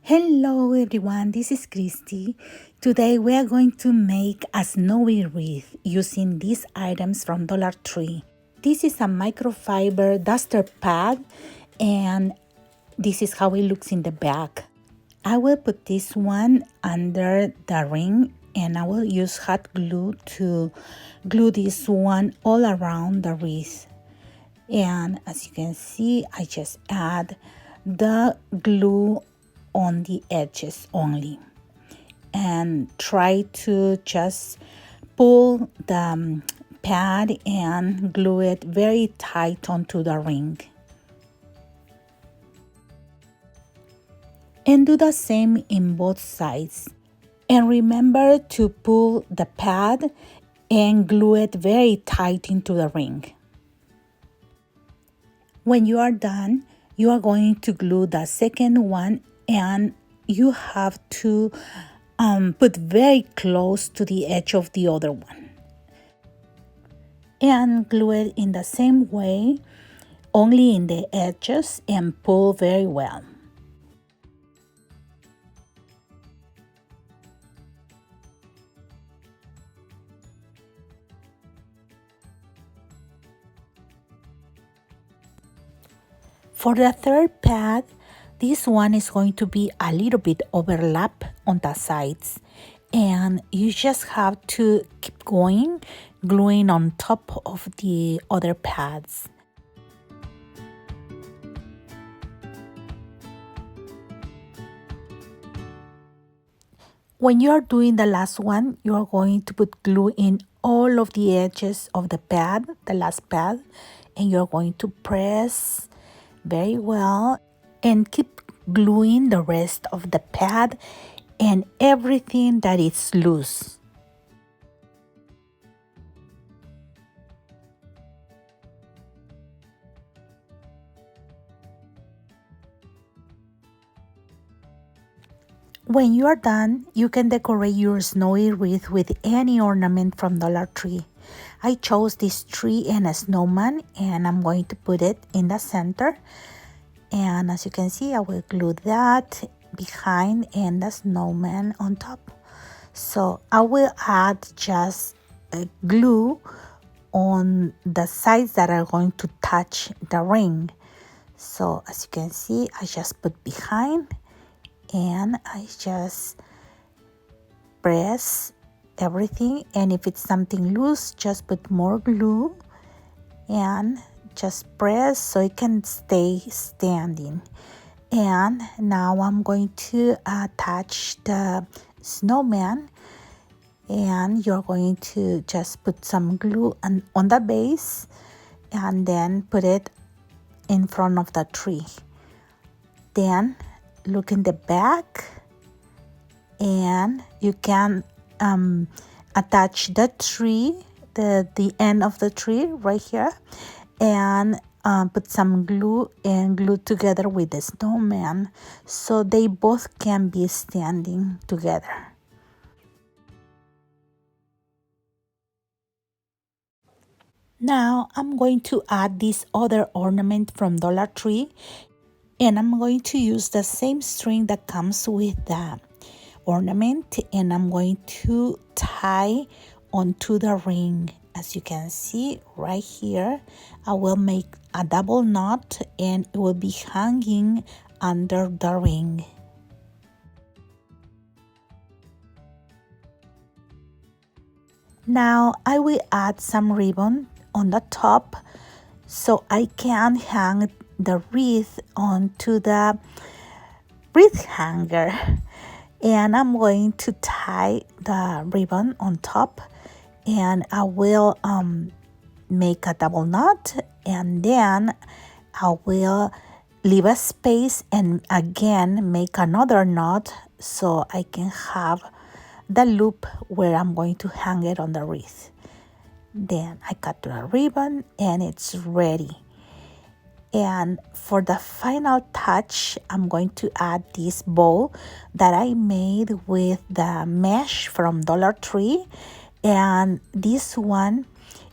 Hello everyone, this is Christy. Today we are going to make a snowy wreath using these items from Dollar Tree. This is a microfiber duster pad and this is how it looks in the back. I will put this one under the ring and I will use hot glue to glue this one all around the wreath. And as you can see, I just add the glue on the edges only and try to just pull the pad and glue it very tight onto the ring. And do the same in both sides. And remember to pull the pad and glue it very tight into the ring. When you are done, you are going to glue the second one and you have to put very close to the edge of the other one. And glue it in the same way, only in the edges, and pull very well. For the third pad, this one is going to be a little bit overlap on the sides. And you just have to keep going, gluing on top of the other pads. When you are doing the last one, you are going to put glue in all of the edges of the pad, the last pad, and you're going to press very well and keep gluing the rest of the pad and everything that is loose. When you are done, you can decorate your snowy wreath with any ornament from Dollar Tree. I chose this tree and a snowman and I'm going to put it in the center. And as you can see, I will glue that behind and the snowman on top. So I will add just glue on the sides that are going to touch the ring. So as you can see, I just put behind and I just press everything, and if it's something loose, just put more glue and just press so it can stay standing. And now I'm going to attach the snowman, and you're going to just put some glue on the base and then put it in front of the tree. Then look in the back and you can attach the tree, the end of the tree right here, and put some glue and glue together with the snowman so they both can be standing together. Now I'm going to add this other ornament from Dollar Tree, and I'm going to use the same string that comes with the ornament, and I'm going to tie onto the ring. As you can see right here, I will make a double knot and it will be hanging under the ring. Now I will add some ribbon on the top so I can hang the wreath onto the wreath hanger. And I'm going to tie the ribbon on top, and I will make a double knot, and then I will leave a space and again make another knot so I can have the loop where I'm going to hang it on the wreath. Then I cut the ribbon and it's ready. And for the final touch, I'm going to add this bow that I made with the mesh from Dollar Tree. And this one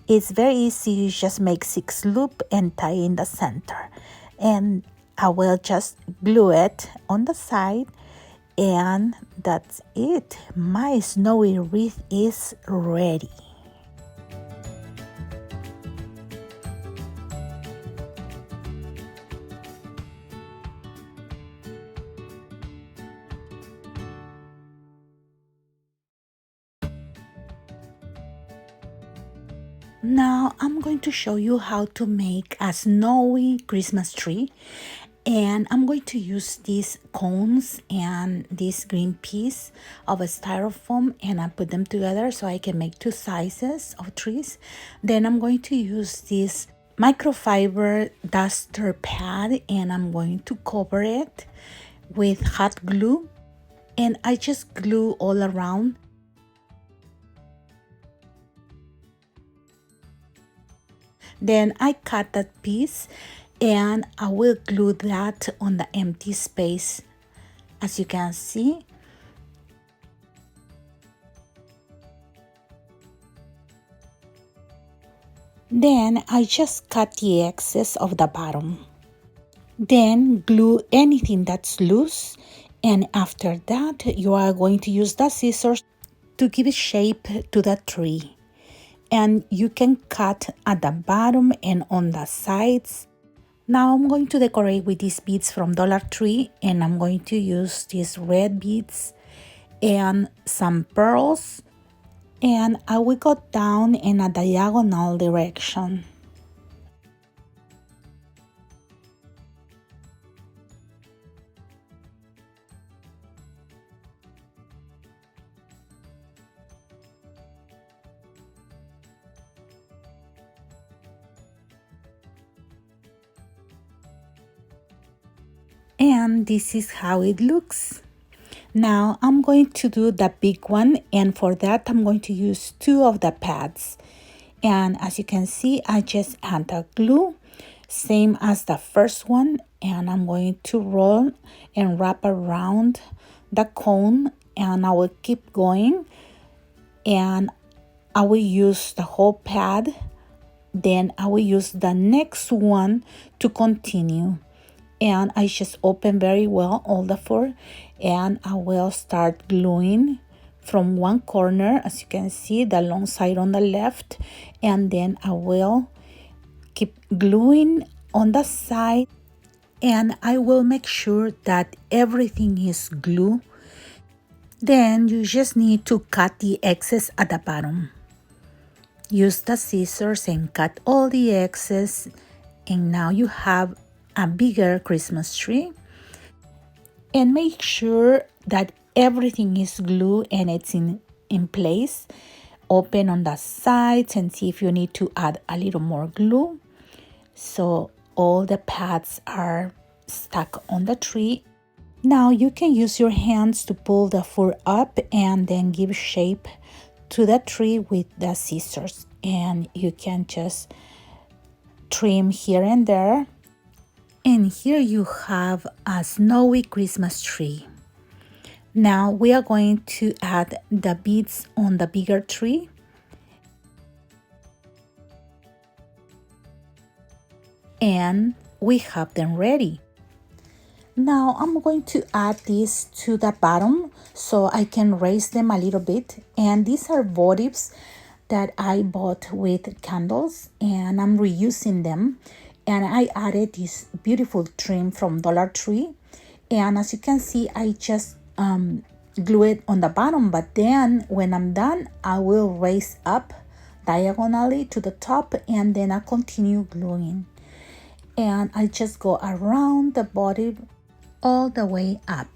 is very easy. You just make 6 loops and tie in the center. And I will just glue it on the side And that's it. My snowy wreath is ready. Now I'm going to show you how to make a snowy Christmas tree, and I'm going to use these cones and this green piece of a styrofoam, and I put them together so I can make two sizes of trees. Then I'm going to use this microfiber duster pad, and I'm going to cover it with hot glue, and I just glue all around. Then I cut that piece and I will glue that on the empty space, as you can see. Then I just cut the excess of the bottom. Then glue anything that's loose, and after that you are going to use the scissors to give it shape to the tree. And you can cut at the bottom and on the sides. Now I'm going to decorate with these beads from Dollar Tree, and I'm going to use these red beads and some pearls, and I will go down in a diagonal direction. And this is how it looks. Now I'm going to do the big one, and for that I'm going to use two of the pads. And as you can see, I just add the glue, same as the first one, and I'm going to roll and wrap around the cone, and I will keep going, and I will use the whole pad. Then I will use the next one to continue. And I just open very well all the four, and I will start gluing from one corner, as you can see, the long side on the left, and then I will keep gluing on the side, and I will make sure that everything is glued. Then you just need to cut the excess at the bottom. Use the scissors and cut all the excess, and now you have a bigger Christmas tree. And make sure that everything is glued and it's in place. Open on the sides and see if you need to add a little more glue, so all the pads are stuck on the tree. Now you can use your hands to pull the fur up and then give shape to the tree with the scissors, and you can just trim here and there. And here you have a snowy Christmas tree. Now we are going to add the beads on the bigger tree. And we have them ready. Now I'm going to add these to the bottom so I can raise them a little bit. And these are votives that I bought with candles, and I'm reusing them. And I added this beautiful trim from Dollar Tree, and as you can see, I just glue it on the bottom, but then when I'm done, I will raise up diagonally to the top, and then I continue gluing, and I just go around the body all the way up.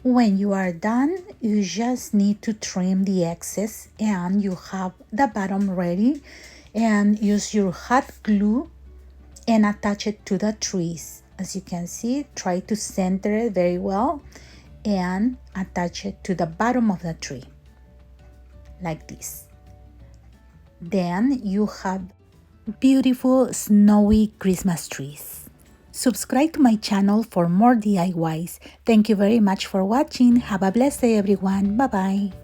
When you are done, you just need to trim the excess, and you have the bottom ready. And use your hot glue and attach it to the trees. As you can see, try to center it very well and attach it to the bottom of the tree like this. Then you have beautiful snowy Christmas trees. Subscribe to my channel for more DIYs. Thank you very much for watching. Have a blessed day, everyone. Bye-bye.